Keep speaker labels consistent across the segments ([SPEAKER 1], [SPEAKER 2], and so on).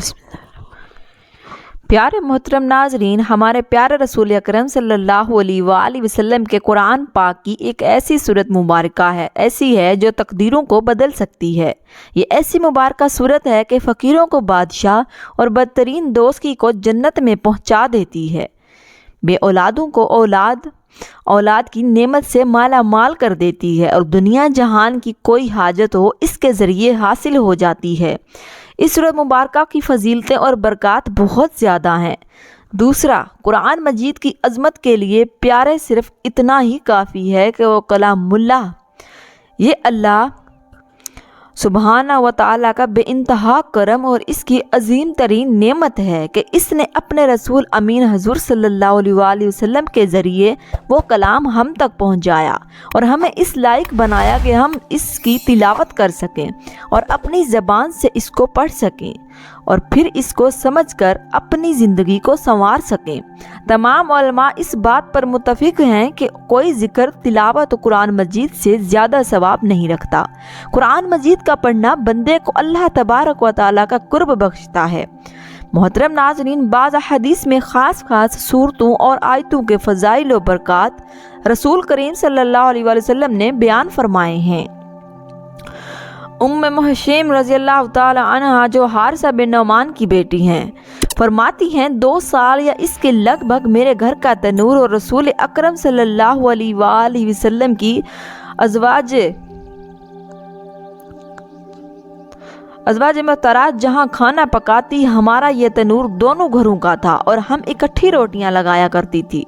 [SPEAKER 1] بسم اللہ۔ پیارے محترم ناظرین، ہمارے پیارے رسول اکرم صلی اللہ علیہ وآلہ وسلم کے قرآن پاک کی ایک ایسی صورت مبارکہ ہے، ایسی ہے جو تقدیروں کو بدل سکتی ہے۔ یہ ایسی مبارکہ صورت ہے کہ فقیروں کو بادشاہ اور بدترین دوزخی کو جنت میں پہنچا دیتی ہے، بے اولادوں کو اولاد کی نعمت سے مالا مال کر دیتی ہے، اور دنیا جہان کی کوئی حاجت ہو اس کے ذریعے حاصل ہو جاتی ہے۔ اس سورۃ مبارکہ کی فضیلتیں اور برکات بہت زیادہ ہیں۔ دوسرا، قرآن مجید کی عظمت کے لیے پیارے صرف اتنا ہی کافی ہے کہ وہ کلام اللہ، یہ اللہ سبحانہ و تعالیٰ کا بے انتہا کرم اور اس کی عظیم ترین نعمت ہے کہ اس نے اپنے رسول امین حضور صلی اللہ علیہ وآلہ وسلم کے ذریعے وہ کلام ہم تک پہنچایا اور ہمیں اس لائق بنایا کہ ہم اس کی تلاوت کر سکیں اور اپنی زبان سے اس کو پڑھ سکیں اور پھر اس کو سمجھ کر اپنی زندگی کو سنوار سکیں۔ تمام علماء اس بات پر متفق ہیں کہ کوئی ذکر تلاوت قرآن مجید سے زیادہ ثواب نہیں رکھتا۔ قرآن مجید کا پڑھنا بندے کو اللہ تبارک و تعالیٰ کا قرب بخشتا ہے۔ محترم ناظرین، بعض حدیث میں خاص صورتوں اور آیتوں کے فضائل و برکات رسول کریم صلی اللہ علیہ وسلم نے بیان فرمائے ہیں۔ محشیم رضی اللہ تعالی عنہ، جو حارثہ بن نعمان کی بیٹی ہیں، فرماتی ہیں 2 سال یا اس کے لگ بھگ میرے گھر کا تنور اور رسول اکرم صلی اللہ علیہ وآلہ وسلم کی ازواج محترات جہاں کھانا پکاتی، ہمارا یہ تنور دونوں گھروں کا تھا اور ہم اکٹھی روٹیاں لگایا کرتی تھی۔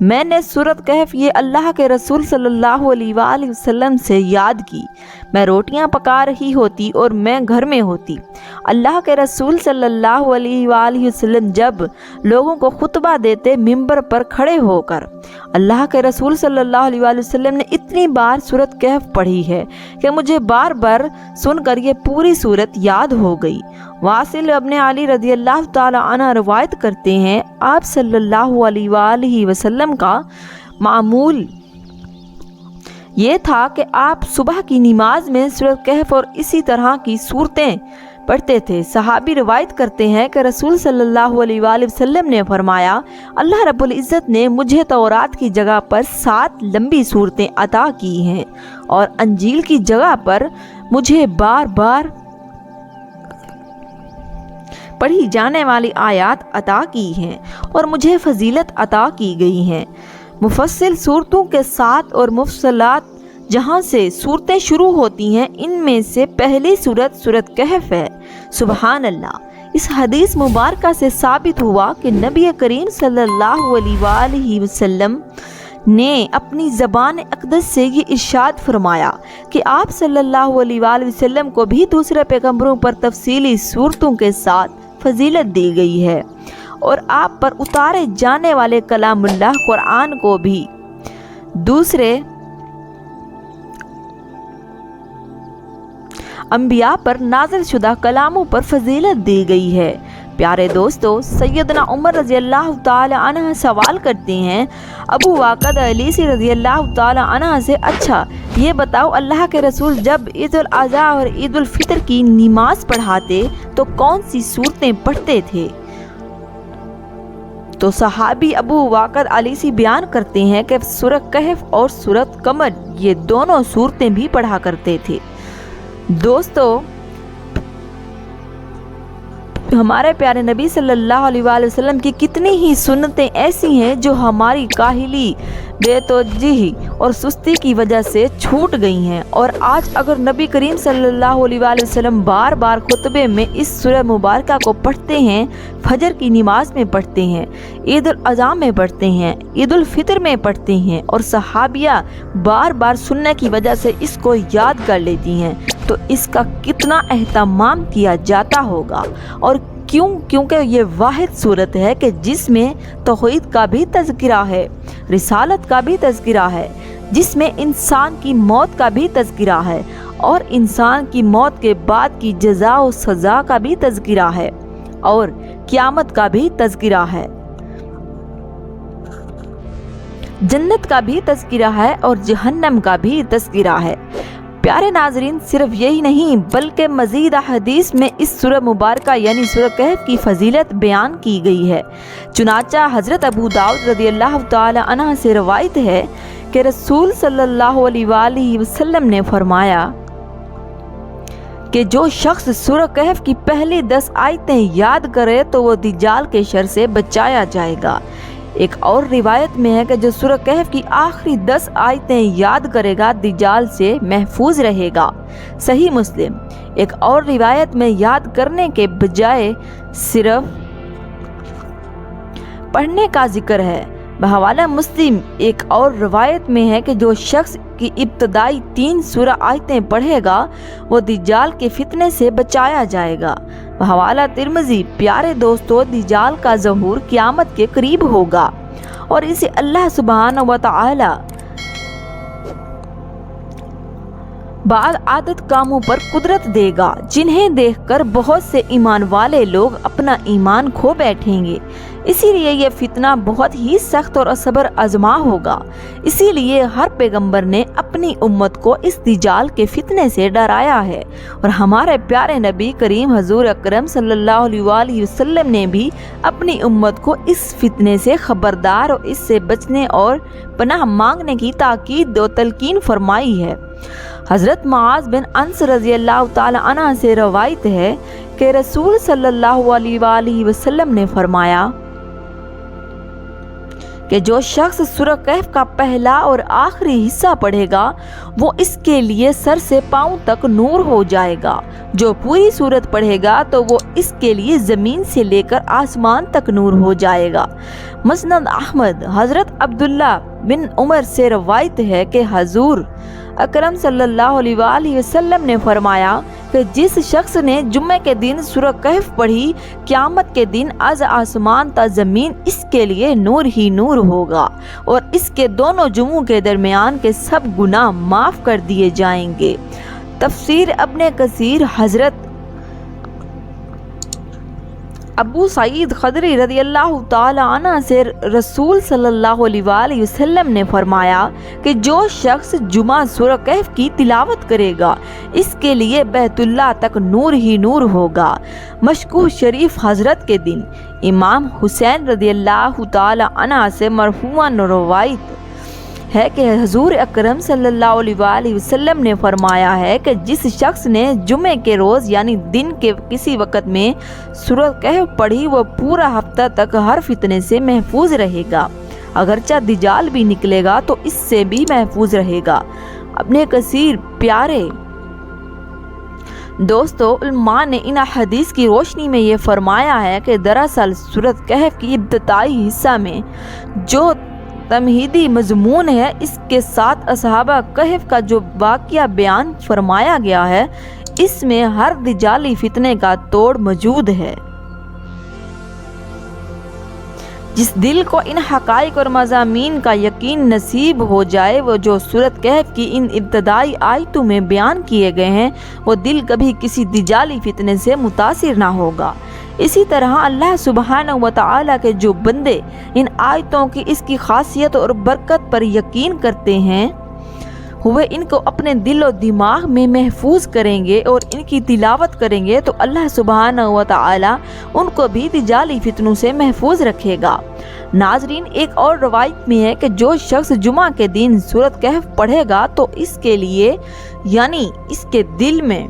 [SPEAKER 1] میں نے سورۃ کہف یہ اللہ کے رسول صلی اللہ علیہ وآلہ وسلم سے یاد کی۔ میں روٹیاں پکا رہی ہوتی اور میں گھر میں ہوتی۔ اللہ کے رسول صلی اللہ علیہ وآلہ وسلم جب لوگوں کو خطبہ دیتے منبر پر کھڑے ہو کر، اللہ کے رسول صلی اللہ علیہ وآلہ وسلم نے اتنی بار سورۃ کہف پڑھی ہے کہ مجھے بار بار سن کر یہ پوری سورت یاد ہو گئی۔ واصل ابن علی رضی اللہ تعالی عنہ روایت کرتے ہیں، آپ صلی اللہ علیہ وآلہ وسلم کا معمول یہ تھا کہ آپ صبح کی نماز میں سورۃ کہف اور اسی طرح کی صورتیں پڑھتے تھے۔ صحابی روایت کرتے ہیں کہ رسول صلی اللہ علیہ وآلہ وسلم نے فرمایا، اللہ رب العزت نے مجھے تورات کی جگہ پر 7 لمبی صورتیں عطا کی ہیں اور انجیل کی جگہ پر مجھے بار بار پڑھی جانے والی آیات عطا کی ہیں اور مجھے فضیلت عطا کی گئی ہیں۔ مفصل صورتوں کے ساتھ اور مفصلات جہاں سے صورتیں شروع ہوتی ہیں، ان میں سے پہلی سورۃ کہف ہے۔ سبحان اللہ! اس حدیث مبارکہ سے ثابت ہوا کہ نبی کریم صلی اللہ علیہ وآلہ وسلم نے اپنی زبان اقدس سے یہ ارشاد فرمایا کہ آپ صلی اللہ علیہ وآلہ وسلم کو بھی دوسرے پیغمبروں پر تفصیلی صورتوں کے ساتھ فضیلت دی گئی ہے، اور آپ پر اتارے جانے والے کلام اللہ قرآن کو بھی دوسرے انبیاء پر نازل شدہ کلاموں پر فضیلت دی گئی ہے۔ پیارے دوستو، سیدنا عمر رضی اللہ تعالی عنہ سوال کرتے ہیں ابو واقد علیسی رضی اللہ تعالی عنہ سے، اچھا یہ بتاؤ، اللہ کے رسول جب عید الاضحیٰ اور عید الفطر کی نماز پڑھاتے تو کون سی صورتیں پڑھتے تھے؟ تو صحابی ابو واقد علیسی بیان کرتے ہیں کہ سورۃ کہف اور سورۃ قمر یہ دونوں صورتیں بھی پڑھا کرتے تھے۔ دوستو، ہمارے پیارے نبی صلی اللہ علیہ وآلہ وسلم کی کتنی ہی سنتیں ایسی ہیں جو ہماری کاہلی، بے توجہی اور سستی کی وجہ سے چھوٹ گئی ہیں، اور آج اگر نبی کریم صلی اللہ علیہ وآلہ وسلم بار بار خطبے میں اس سورہ مبارکہ کو پڑھتے ہیں، فجر کی نماز میں پڑھتے ہیں، عید الاضحیٰ میں پڑھتے ہیں، عید الفطر میں پڑھتے ہیں، اور صحابیہ بار بار سننے کی وجہ سے اس کو یاد کر لیتی ہیں، تو اس کا کتنا اہتمام کیا جاتا ہوگا۔ اور کیونکہ یہ واحد صورت ہے کہ جس میں توحید کا بھی تذکرہ ہے، رسالت کا بھی تذکرہ ہے، جس میں انسان کی موت کا بھی تذکرہ ہے، اور انسان کی موت کے بعد کی جزا و سزا کا بھی تذکرہ ہے، اور قیامت کا بھی تذکرہ ہے، جنت کا بھی تذکرہ ہے، اور جہنم کا بھی تذکرہ ہے۔ پیارے ناظرین، صرف یہی نہیں بلکہ مزید احادیث میں اس سورہ مبارکہ یعنی سورہ کہف کی فضیلت بیان کی گئی ہے۔ چنانچہ حضرت ابو داؤد رضی اللہ تعالی عنہ سے روایت ہے کہ رسول صلی اللہ علیہ وآلہ وسلم نے فرمایا کہ جو شخص سورہ کہف کی پہلی 10 آیتیں یاد کرے تو وہ دجال کے شر سے بچایا جائے گا۔ ایک اور روایت میں ہے کہ جو سورہ کہف کی آخری 10 آیتیں یاد کرے گا دجال سے محفوظ رہے گا۔ صحیح مسلم۔ ایک اور روایت میں یاد کرنے کے بجائے صرف پڑھنے کا ذکر ہے۔ بحوالہ مسلم ایک اور روایت میں ہے کہ جو شخص کی ابتدائی 3 سورہ آیتیں پڑھے گا وہ دجال کے فتنے سے بچایا جائے گا۔ بحوالہ ترمذی، پیارے دوستو، دجال کا ظہور قیامت کے قریب ہوگا اور اسے اللہ سبحانہ و تعالی بعض عادت کاموں پر قدرت دے گا جنہیں دیکھ کر بہت سے ایمان والے لوگ اپنا ایمان کھو بیٹھیں گے۔ اسی لیے یہ فتنہ بہت ہی سخت اور صبر آزما ہوگا۔ اسی لیے ہر پیغمبر نے اپنی امت کو اس دجال کے فتنے سے ڈرایا ہے، اور ہمارے پیارے نبی کریم حضور اکرم صلی اللہ علیہ وآلہ وسلم نے بھی اپنی امت کو اس فتنے سے خبردار اور اس سے بچنے اور پناہ مانگنے کی تاکید و تلقین فرمائی ہے۔ حضرت معاذ بن انس رضی اللہ تعالی عنہ سے روایت ہے کہ رسول صلی اللہ علیہ وآلہ وسلم نے فرمایا کہ جو شخص سورہ کہف کا پہلا اور آخری حصہ پڑھے گا وہ اس کے لیے سر سے پاؤں تک نور ہو جائے گا۔ جو پوری سورت پڑھے گا تو وہ اس کے لیے زمین سے لے کر آسمان تک نور ہو جائے گا۔ مسند احمد۔ حضرت عبداللہ بن عمر سے روایت ہے کہ حضور اکرم صلی اللہ علیہ وآلہ وسلم نے فرمایا کہ جس شخص نے جمعے کے دن سورہ کہف پڑھی قیامت کے دن از آسمان تا زمین اس کے لیے نور ہی نور ہوگا اور اس کے دونوں جمعوں کے درمیان کے سب گناہ معاف کر دیے جائیں گے۔ تفسیر ابن کثیر۔ حضرت ابو سعید خدری رضی اللہ تعالی عنہ سے رسول صلی اللہ علیہ وآلہ وسلم نے فرمایا کہ جو شخص جمعہ سورہ کہف کی تلاوت کرے گا اس کے لیے بیت اللہ تک نور ہی نور ہوگا۔ مشکوہ شریف۔ حضرت کے دن امام حسین رضی اللہ تعالی عنہ سے مرفوعاً روایت ہے کہ حضور اکرم صلی اللہ علیہ وآلہ وسلم نے فرمایا ہے کہ جس شخص نے جمعے کے روز یعنی دن کے کسی وقت میں سورہ کہف پڑھی وہ پورا ہفتہ تک ہر فتنے سے محفوظ رہے گا، اگرچہ دجال بھی نکلے گا تو اس سے بھی محفوظ رہے گا۔ ابن کثیر۔ پیارے دوستو، علماء نے ان حدیث کی روشنی میں یہ فرمایا ہے کہ دراصل سورہ کہف کی ابتدائی حصہ میں جو تمہیدی مضمون ہے اس کے ساتھ اصحابہ کہف کا جو واقعہ بیان فرمایا گیا ہے اس میں ہر دجالی فتنے کا توڑ موجود ہے۔ جس دل کو ان حقائق اور مضامین کا یقین نصیب ہو جائے وہ جو سورۃ کہف کی ان ابتدائی آیتوں میں بیان کیے گئے ہیں وہ دل کبھی کسی دجالی فتنے سے متاثر نہ ہوگا۔ اسی طرح اللہ سبحانہ و تعالی کے جو بندے ان آیتوں کی اس کی خاصیت اور برکت پر یقین کرتے ہیں وہ ان کو اپنے دل و دماغ میں محفوظ کریں گے اور ان کی تلاوت کریں گے تو اللہ سبحانہ و تعالی ان کو بھی دجالی فتنوں سے محفوظ رکھے گا۔ ناظرین، ایک اور روایت میں ہے کہ جو شخص جمعہ کے دن سورۃ کہف پڑھے گا تو اس کے لیے یعنی اس کے دل میں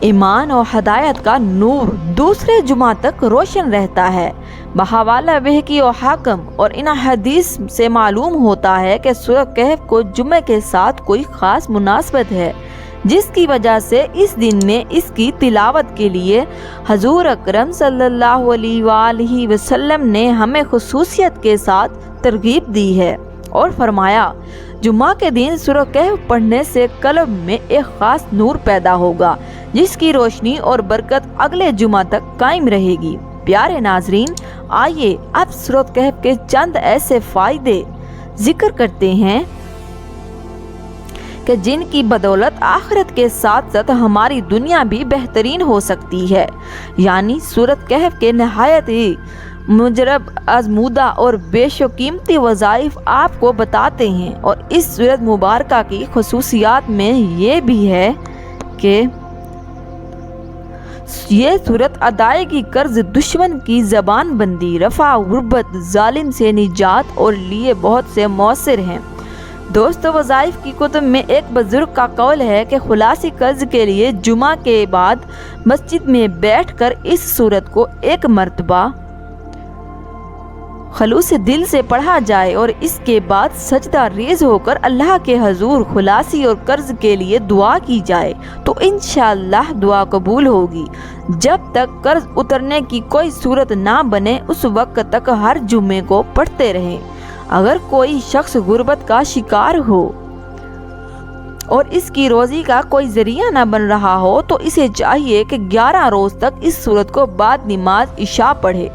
[SPEAKER 1] ایمان اور ہدایت کا نور دوسرے جمعہ تک روشن رہتا ہے۔ بحوالہ بہقی و حاکم۔ اور ان حدیث سے معلوم ہوتا ہے کہ سورہ کہف کو جمعے کے ساتھ کوئی خاص مناسبت ہے جس کی وجہ سے اس دن میں اس کی تلاوت کے لیے حضور اکرم صلی اللہ علیہ وآلہ وسلم نے ہمیں خصوصیت کے ساتھ ترغیب دی ہے اور فرمایا جمعہ کے دن سورہ کہف پڑھنے سے قلب میں ایک خاص نور پیدا ہوگا جس کی روشنی اور برکت اگلے جمعہ تک قائم رہے گی۔ پیارے ناظرین، آئیے اب سورۃ کہف کے چند ایسے فائدے ذکر کرتے ہیں کہ جن کی بدولت آخرت کے ساتھ ساتھ ہماری دنیا بھی بہترین ہو سکتی ہے۔ یعنی سورۃ کہف کے نہایت ہی مجرب آزمودہ اور بیش و قیمتی وظائف آپ کو بتاتے ہیں، اور اس سورت مبارکہ کی خصوصیات میں یہ بھی ہے کہ یہ سورت ادائیگی قرض، دشمن کی زبان بندی، رفع غربت، ظالم سے نجات اور لیے بہت سے مؤثر ہیں۔ دوستو، وظائف کی کتب میں ایک بزرگ کا قول ہے کہ خلاصی قرض کے لیے جمعہ کے بعد مسجد میں بیٹھ کر اس سورت کو ایک مرتبہ خلوص دل سے پڑھا جائے اور اس کے بعد سجدہ ریز ہو کر اللہ کے حضور خلاصی اور قرض کے لیے دعا کی جائے تو انشاءاللہ دعا قبول ہوگی۔ جب تک قرض اترنے کی کوئی صورت نہ بنے اس وقت تک ہر جمعے کو پڑھتے رہیں۔ اگر کوئی شخص غربت کا شکار ہو اور اس کی روزی کا کوئی ذریعہ نہ بن رہا ہو تو اسے چاہیے کہ 11 روز تک اس سورت کو بعد نماز عشاء پڑھے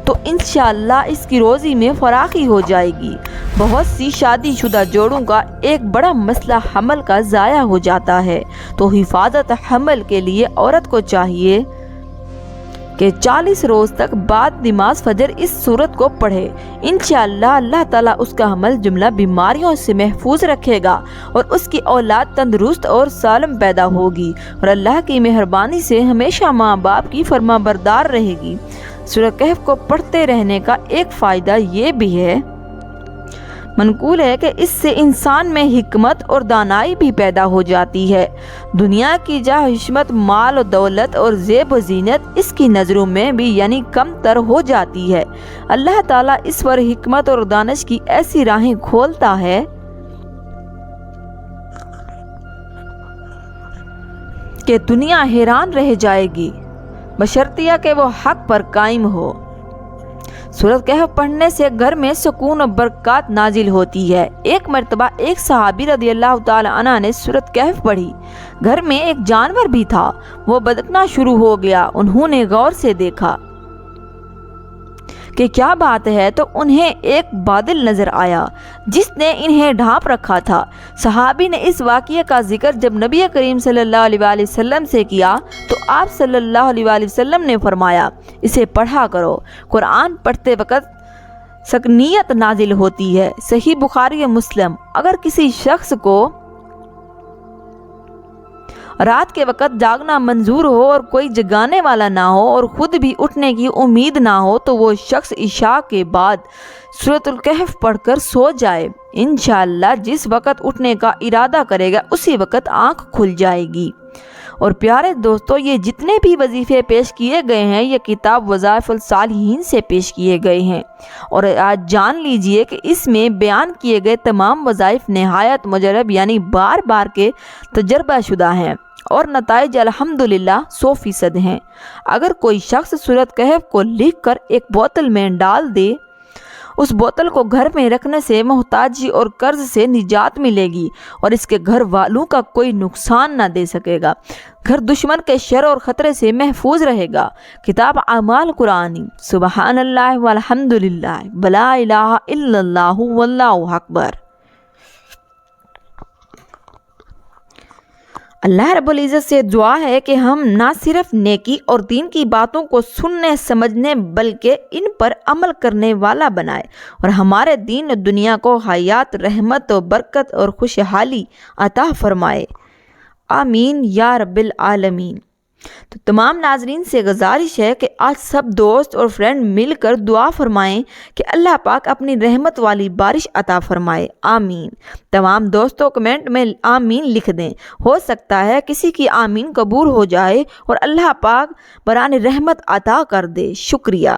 [SPEAKER 1] تو انشاءاللہ اس کی روزی میں فراخی ہو جائے گی۔ بہت سی شادی شدہ جوڑوں کا ایک بڑا مسئلہ حمل کا ضائع ہو جاتا ہے، تو حفاظت حمل کے لیے عورت کو چاہیے کہ 40 روز تک بعد نماز فجر اس سورت کو پڑھے۔ انشاءاللہ اللہ تعالیٰ اس کا حمل جملہ بیماریوں سے محفوظ رکھے گا اور اس کی اولاد تندرست اور سالم پیدا ہوگی اور اللہ کی مہربانی سے ہمیشہ ماں باپ کی فرما بردار رہے گی۔ سورہ کہف کو پڑھتے رہنے کا ایک فائدہ یہ بھی ہے، منقول ہے کہ اس سے انسان میں حکمت اور دانائی بھی پیدا ہو جاتی ہے۔ دنیا کی جاہ حشمت، مال و دولت اور زیب و زینت اس کی نظروں میں بھی یعنی کم تر ہو جاتی ہے۔ اللہ تعالیٰ اس پر حکمت اور دانش کی ایسی راہیں کھولتا ہے کہ دنیا حیران رہ جائے گی، بشرطیہ کہ وہ حق پر قائم ہو۔ سورۃ کہف پڑھنے سے گھر میں سکون و برکات نازل ہوتی ہے۔ ایک مرتبہ ایک صحابی رضی اللہ تعالی عنہ نے سورۃ کہف پڑھی۔ گھر میں ایک جانور بھی تھا، وہ بھٹکنا شروع ہو گیا۔ انہوں نے غور سے دیکھا کہ کیا بات ہے تو انہیں ایک بادل نظر آیا جس نے انہیں ڈھانپ رکھا تھا۔ صحابی نے اس واقعے کا ذکر جب نبی کریم صلی اللہ علیہ وآلہ وسلم سے کیا تو آپ صلی اللہ علیہ وآلہ وسلم نے فرمایا، اسے پڑھا کرو۔ قرآن پڑھتے وقت سکینت نازل ہوتی ہے۔ صحیح بخاری و مسلم۔ اگر کسی شخص کو رات کے وقت جاگنا منظور ہو اور کوئی جگانے والا نہ ہو اور خود بھی اٹھنے کی امید نہ ہو تو وہ شخص عشاء کے بعد سورۃ الکہف پڑھ کر سو جائے۔ انشاءاللہ جس وقت اٹھنے کا ارادہ کرے گا اسی وقت آنکھ کھل جائے گی۔ اور پیارے دوستو، یہ جتنے بھی وظیفے پیش کیے گئے ہیں یہ کتاب وظائف الصالحین سے پیش کیے گئے ہیں، اور آج جان لیجئے کہ اس میں بیان کیے گئے تمام وظائف نہایت مجرب یعنی بار بار کے تجربہ شدہ ہیں اور نتائج الحمدللہ 100% ہیں۔ اگر کوئی شخص سورۃ کہف کو لکھ کر ایک بوتل میں ڈال دے، اس بوتل کو گھر میں رکھنے سے محتاجی اور قرض سے نجات ملے گی اور اس کے گھر والوں کا کوئی نقصان نہ دے سکے گا۔ گھر دشمن کے شر اور خطرے سے محفوظ رہے گا۔ کتاب اعمال قرآنی۔ سبحان اللہ والحمدللہ ولا الہ الا اللہ واللہ اکبر۔ اللہ رب العزت سے دعا ہے کہ ہم نہ صرف نیکی اور دین کی باتوں کو سننے سمجھنے بلکہ ان پر عمل کرنے والا بنائے اور ہمارے دین اور دنیا کو حیات، رحمت و برکت اور خوشحالی عطا فرمائے۔ آمین یا رب العالمین۔ تو تمام ناظرین سے گزارش ہے کہ آج سب دوست اور فرینڈ مل کر دعا فرمائیں کہ اللہ پاک اپنی رحمت والی بارش عطا فرمائے۔ آمین۔ تمام دوستوں کمنٹ میں آمین لکھ دیں، ہو سکتا ہے کسی کی آمین قبول ہو جائے اور اللہ پاک بران رحمت عطا کر دے۔ شکریہ۔